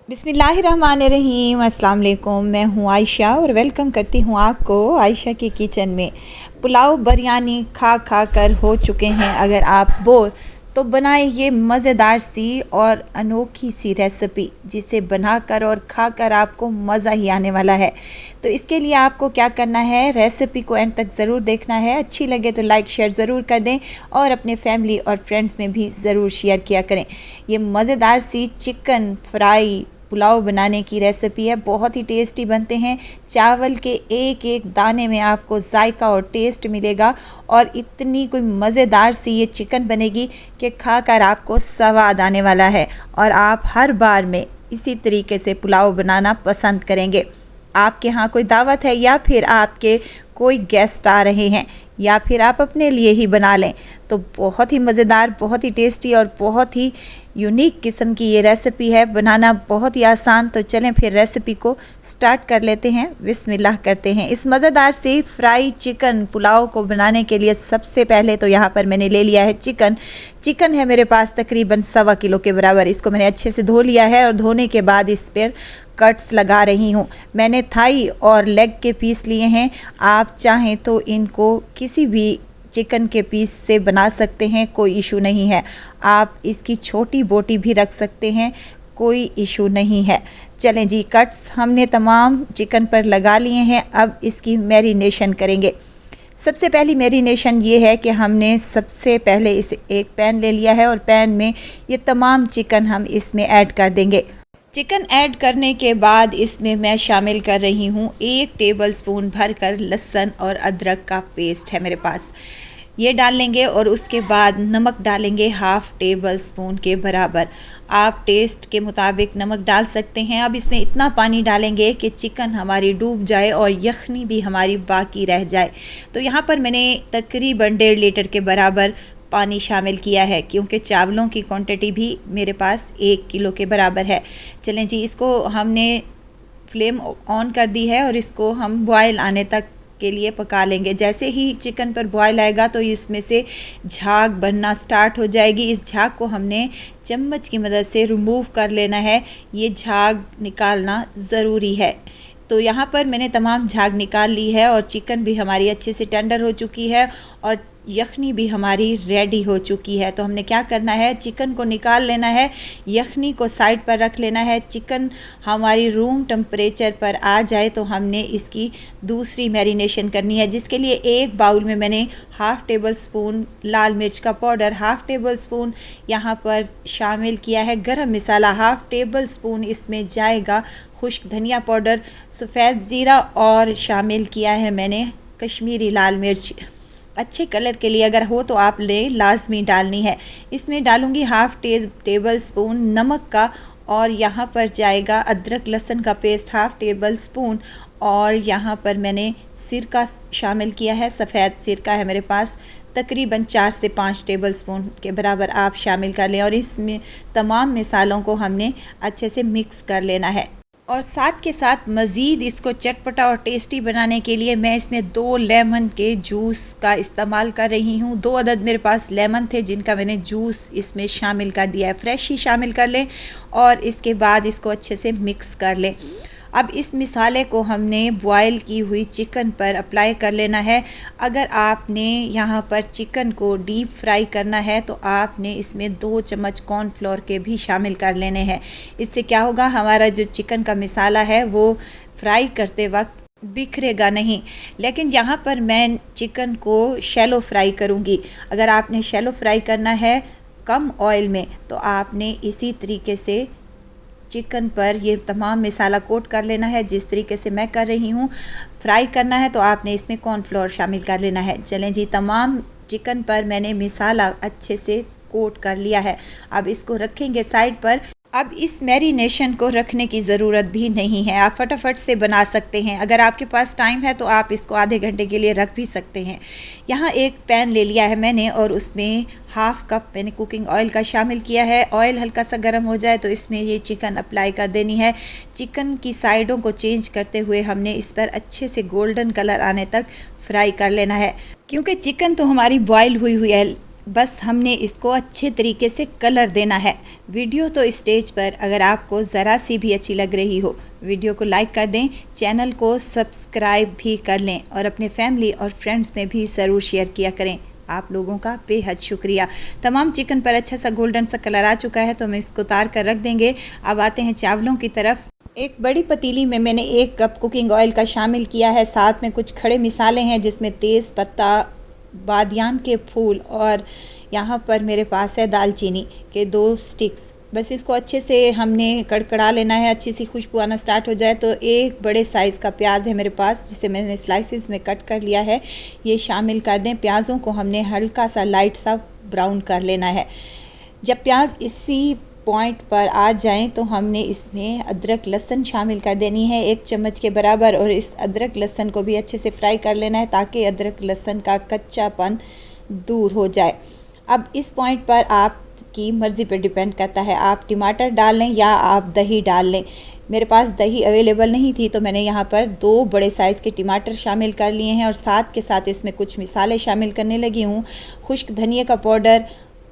बिस्मिल्लाहिर्रहमानिर्रहीम। अस्सलाम वालेकुम। मैं हूँ आयशा और वेलकम करती हूँ आपको आयशा की किचन में। पुलाव बिरयानी खा खा कर हो चुके हैं अगर आप बोर, तो बनाएं ये मज़ेदार सी और अनोखी सी रेसिपी जिसे बनाकर और खाकर आपको मज़ा ही आने वाला है। तो इसके लिए आपको क्या करना है, रेसिपी को एंड तक ज़रूर देखना है। अच्छी लगे तो लाइक शेयर ज़रूर कर दें और अपने फैमिली और फ्रेंड्स में भी ज़रूर शेयर किया करें। ये मज़ेदार सी चिकन फ्राई पुलाव बनाने की रेसिपी है। बहुत ही टेस्टी बनते हैं। चावल के एक एक दाने में आपको जायका और टेस्ट मिलेगा और इतनी कोई मज़ेदार सी ये चिकन बनेगी कि खाकर आपको स्वाद आने वाला है और आप हर बार में इसी तरीके से पुलाव बनाना पसंद करेंगे। आपके यहाँ कोई दावत है या फिर आपके कोई गेस्ट आ रहे हैं या फिर आप अपने लिए ही बना लें, तो बहुत ही मज़ेदार, बहुत ही टेस्टी और बहुत ही यूनिक किस्म की ये रेसिपी है। बनाना बहुत ही आसान। तो चलें फिर रेसिपी को स्टार्ट कर लेते हैं। बिस्मिल्लाह करते हैं। इस मज़ेदार से फ्राई चिकन पुलाव को बनाने के लिए सबसे पहले तो यहाँ पर मैंने ले लिया है चिकन है मेरे पास तकरीबन 1.25 किलो के बराबर। इसको मैंने अच्छे से धो लिया है और धोने के बाद इस पर कट्स लगा रही हूँ। मैंने थाई और लेग के पीस लिए हैं। आप चाहें तो इनको किसी भी चिकन के पीस से बना सकते हैं, कोई इशू नहीं है। आप इसकी छोटी बोटी भी रख सकते हैं, कोई इशू नहीं है। चलें जी, कट्स हमने तमाम चिकन पर लगा लिए हैं। अब इसकी मैरिनेशन करेंगे। सबसे पहली मैरिनेशन ये है कि हमने सबसे पहले इस एक पैन ले लिया है और पैन में ये तमाम चिकन हम इसमें ऐड कर देंगे। चिकन ऐड करने के बाद इसमें मैं शामिल कर रही हूँ 1 टेबलस्पून भरकर लहसुन और अदरक का पेस्ट है मेरे पास, ये डाल लेंगे और उसके बाद नमक डालेंगे 1/2 टेबलस्पून के बराबर। आप टेस्ट के मुताबिक नमक डाल सकते हैं। अब इसमें इतना पानी डालेंगे कि चिकन हमारी डूब जाए और यखनी भी हमारी बाकी रह जाए। तो यहाँ पर मैंने तकरीबन 1.5 लीटर के बराबर पानी शामिल किया है, क्योंकि चावलों की क्वांटिटी भी मेरे पास 1 किलो के बराबर है। चलें जी, इसको हमने फ्लेम ऑन कर दी है और इसको हम बॉयल आने तक के लिए पका लेंगे। जैसे ही चिकन पर बॉयल आएगा तो इसमें से झाग बनना स्टार्ट हो जाएगी। इस झाग को हमने चम्मच की मदद से रिमूव कर लेना है। ये झाग निकालना ज़रूरी है। तो यहाँ पर मैंने तमाम झाग निकाल ली है और चिकन भी हमारी अच्छे से टेंडर हो चुकी है और यखनी भी हमारी रेडी हो चुकी है। तो हमने क्या करना है, चिकन को निकाल लेना है, यखनी को साइड पर रख लेना है। चिकन हमारी रूम टेम्परेचर पर आ जाए तो हमने इसकी दूसरी मैरिनेशन करनी है, जिसके लिए एक बाउल में मैंने 1/2 टेबलस्पून लाल मिर्च का पाउडर, 1/2 टेबलस्पून यहाँ पर शामिल किया है गरम मसाला, 1/2 टेबलस्पून इसमें जाएगा खुश्क धनिया पाउडर, सफ़ेद ज़ीरा और शामिल किया है मैंने कश्मीरी लाल मिर्च। अच्छे कलर के लिए अगर हो तो आप ले लाजमी डालनी है। इसमें डालूंगी 1/2 टेबलस्पून नमक का और यहाँ पर जाएगा अदरक लहसुन का पेस्ट 1/2 टेबलस्पून और यहाँ पर मैंने सिरका शामिल किया है, सफ़ेद सिरका है मेरे पास, तकरीबन 4 से 5 टेबलस्पून के बराबर आप शामिल कर लें और इसमें तमाम मसालों को हमने अच्छे से मिक्स कर लेना है। और साथ के साथ मज़ीद इसको चटपटा और टेस्टी बनाने के लिए मैं इसमें 2 लेमन के जूस का इस्तेमाल कर रही हूँ। 2 अदद मेरे पास लेमन थे जिनका मैंने जूस इसमें शामिल कर दिया है। फ्रेश ही शामिल कर लें और इसके बाद इसको अच्छे से मिक्स कर लें। अब इस मिसाले को हमने बॉयल की हुई चिकन पर अप्लाई कर लेना है। अगर आपने यहाँ पर चिकन को डीप फ्राई करना है तो आपने इसमें 2 चम्मच कॉर्नफ्लोर के भी शामिल कर लेने हैं। इससे क्या होगा, हमारा जो चिकन का मिसाला है वो फ्राई करते वक्त बिखरेगा नहीं। लेकिन यहाँ पर मैं चिकन को शैलो फ्राई करूँगी। अगर आपने शैलो फ्राई करना है कम ऑयल में तो आपने इसी तरीके से चिकन पर ये तमाम मसाला कोट कर लेना है जिस तरीके से मैं कर रही हूँ। फ्राई करना है तो आपने इसमें कॉर्नफ्लोर शामिल कर लेना है। चलें जी, तमाम चिकन पर मैंने मसाला अच्छे से कोट कर लिया है। अब इसको रखेंगे साइड पर। अब इस मैरिनेशन को रखने की ज़रूरत भी नहीं है, आप फटाफट से बना सकते हैं। अगर आपके पास टाइम है तो आप इसको आधे घंटे के लिए रख भी सकते हैं। यहाँ एक पैन ले लिया है मैंने और उसमें 1/2 कप मैंने कुकिंग ऑयल का शामिल किया है। ऑयल हल्का सा गर्म हो जाए तो इसमें ये चिकन अप्लाई कर देनी है। चिकन की साइडों को चेंज करते हुए हमने इस पर अच्छे से गोल्डन कलर आने तक फ्राई कर लेना है, क्योंकि चिकन तो हमारी बॉयल हुई है बस हमने इसको अच्छे तरीके से कलर देना है। वीडियो तो स्टेज पर अगर आपको ज़रा सी भी अच्छी लग रही हो, वीडियो को लाइक कर दें, चैनल को सब्सक्राइब भी कर लें और अपने फैमिली और फ्रेंड्स में भी ज़रूर शेयर किया करें। आप लोगों का बेहद शुक्रिया। तमाम चिकन पर अच्छा सा गोल्डन सा कलर आ चुका है तो हम इसको उतार कर रख देंगे। अब आते हैं चावलों की तरफ। एक बड़ी पतीली में मैंने 1 कप कुकिंग ऑयल का शामिल किया है, साथ में कुछ खड़े मिसाले हैं जिसमें तेज़ पत्ता, बादियान के फूल और यहाँ पर मेरे पास है दालचीनी के 2 स्टिक्स। बस इसको अच्छे से हमने कड़कड़ा लेना है। अच्छी सी खुशबू आना स्टार्ट हो जाए तो एक बड़े साइज़ का प्याज है मेरे पास जिसे मैंने स्लाइसिस में कट कर लिया है, ये शामिल कर दें। प्याज़ों को हमने हल्का सा लाइट सा ब्राउन कर लेना है। जब प्याज इसी पॉइंट पर आ जाएं तो हमने इसमें अदरक लहसुन शामिल कर देनी है 1 चम्मच के बराबर, और इस अदरक लहसुन को भी अच्छे से फ्राई कर लेना है ताकि अदरक लहसुन का कच्चापन दूर हो जाए। अब इस पॉइंट पर आपकी मर्ज़ी पर डिपेंड करता है, आप टमाटर डाल लें या आप दही डाल लें। मेरे पास दही अवेलेबल नहीं थी तो मैंने यहाँ पर 2 बड़े साइज़ के टमाटर शामिल कर लिए हैं और साथ के साथ इसमें कुछ मिसाले शामिल करने लगी हूँ। खुश्क धनिया का पाउडर,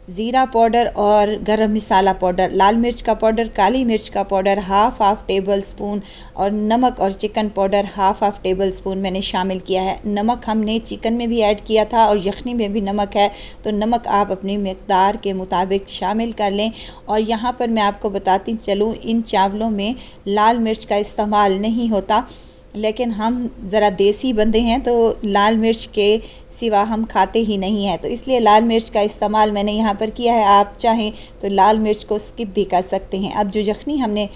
ज़ीरा पाउडर और गरम मसाला पाउडर, लाल मिर्च का पाउडर, काली मिर्च का पाउडर हाफ टेबल स्पून और नमक और chicken powder half table spoon मैंने शामिल किया है। नमक हमने चिकन में भी ऐड किया था और यखनी में भी नमक है तो नमक आप अपनी मकदार के मुताबिक शामिल कर लें। और यहाँ पर मैं आपको बताती चलूँ, इन चावलों में लाल मिर्च का इस्तेमाल नहीं होता, लेकिन हम ज़रा देसी बंदे हैं तो लाल मिर्च के सिवा हम खाते ही नहीं हैं, तो इसलिए लाल मिर्च का इस्तेमाल मैंने यहाँ पर किया है। आप चाहें तो लाल मिर्च को स्किप भी कर सकते हैं। अब जो यखनी हमने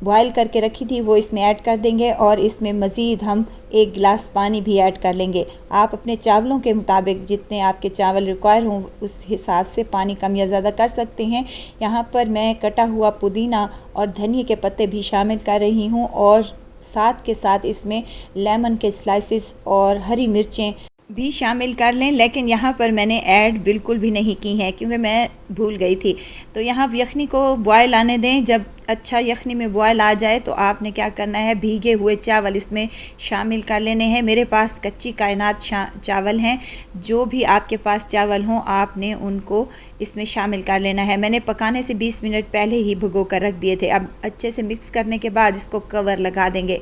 बॉयल करके रखी थी वो इसमें ऐड कर देंगे और इसमें मज़ीद हम 1 गिलास पानी भी ऐड कर लेंगे। आप अपने चावलों के मुताबिक जितने आपके चावल रिक्वायर हों उस हिसाब से पानी कम या ज़्यादा कर सकते हैं। यहाँ पर मैं कटा हुआ पुदीना और धनिया के पत्ते भी शामिल कर रही हूँ और साथ के साथ इसमें लेमन के स्लाइसेस और हरी मिर्चें भी शामिल कर लें, लेकिन यहाँ पर मैंने ऐड बिल्कुल भी नहीं की हैं क्योंकि मैं भूल गई थी। तो यहाँ यखनी को बॉयल आने दें। जब अच्छा यखनी में बॉयल आ जाए तो आपने क्या करना है, भीगे हुए चावल इसमें शामिल कर लेने हैं। मेरे पास कच्ची कायनात चावल हैं, जो भी आपके पास चावल हों आपने उनको इसमें शामिल कर लेना है। मैंने पकाने से 20 मिनट पहले ही भिगो कर रख दिए थे। अब अच्छे से मिक्स करने के बाद इसको कवर लगा देंगे।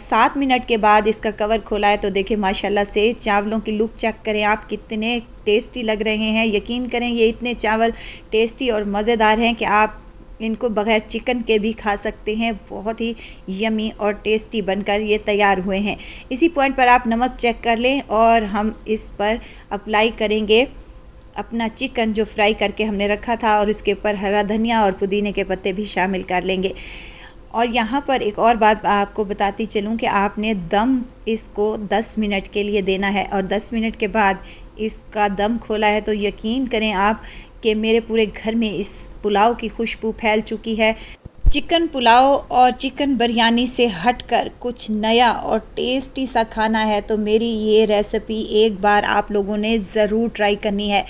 7 मिनट के बाद इसका कवर खोला है तो देखिए माशाल्लाह से चावलों की लुक चेक करें आप, कितने टेस्टी लग रहे हैं। यकीन करें ये इतने चावल टेस्टी और मज़ेदार हैं कि आप इनको बग़ैर चिकन के भी खा सकते हैं। बहुत ही यमी और टेस्टी बनकर ये तैयार हुए हैं। इसी पॉइंट पर आप नमक चेक कर लें और हम इस पर अप्लाई करेंगे अपना चिकन जो फ्राई करके हमने रखा था और इसके ऊपर हरा धनिया और पुदीने के पत्ते भी शामिल कर लेंगे। और यहाँ पर एक और बात आपको बताती चलूँ कि आपने दम इसको 10 मिनट के लिए देना है और 10 मिनट के बाद इसका दम खोला है तो यकीन करें आप कि मेरे पूरे घर में इस पुलाव की खुशबू फैल चुकी है। चिकन पुलाव और चिकन बिरयानी से हटकर कुछ नया और टेस्टी सा खाना है तो मेरी ये रेसिपी एक बार आप लोगों ने ज़रूर ट्राई करनी है।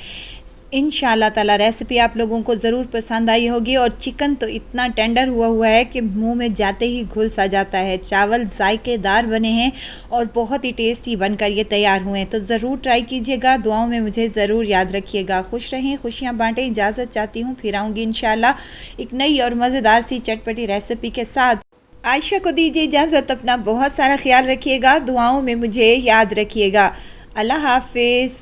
इंशाल्लाह ताला रेसिपी आप लोगों को ज़रूर पसंद आई होगी। और चिकन तो इतना टेंडर हुआ है कि मुंह में जाते ही घुल सा जाता है। चावल जायकेदार बने हैं और बहुत ही टेस्टी बनकर ये तैयार हुए हैं, तो ज़रूर ट्राई कीजिएगा। दुआओं में मुझे ज़रूर याद रखिएगा। खुश रहें, खुशियाँ बाँटें। इजाज़त चाहती हूँ, फिर आऊँगी इंशाल्लाह एक नई और मज़ेदार सी चटपटी रेसिपी के साथ। आयशा को दीजिए इजाज़त। अपना बहुत सारा ख्याल रखिएगा, दुआओं में मुझे याद रखिएगा। अल्लाह हाफिज़।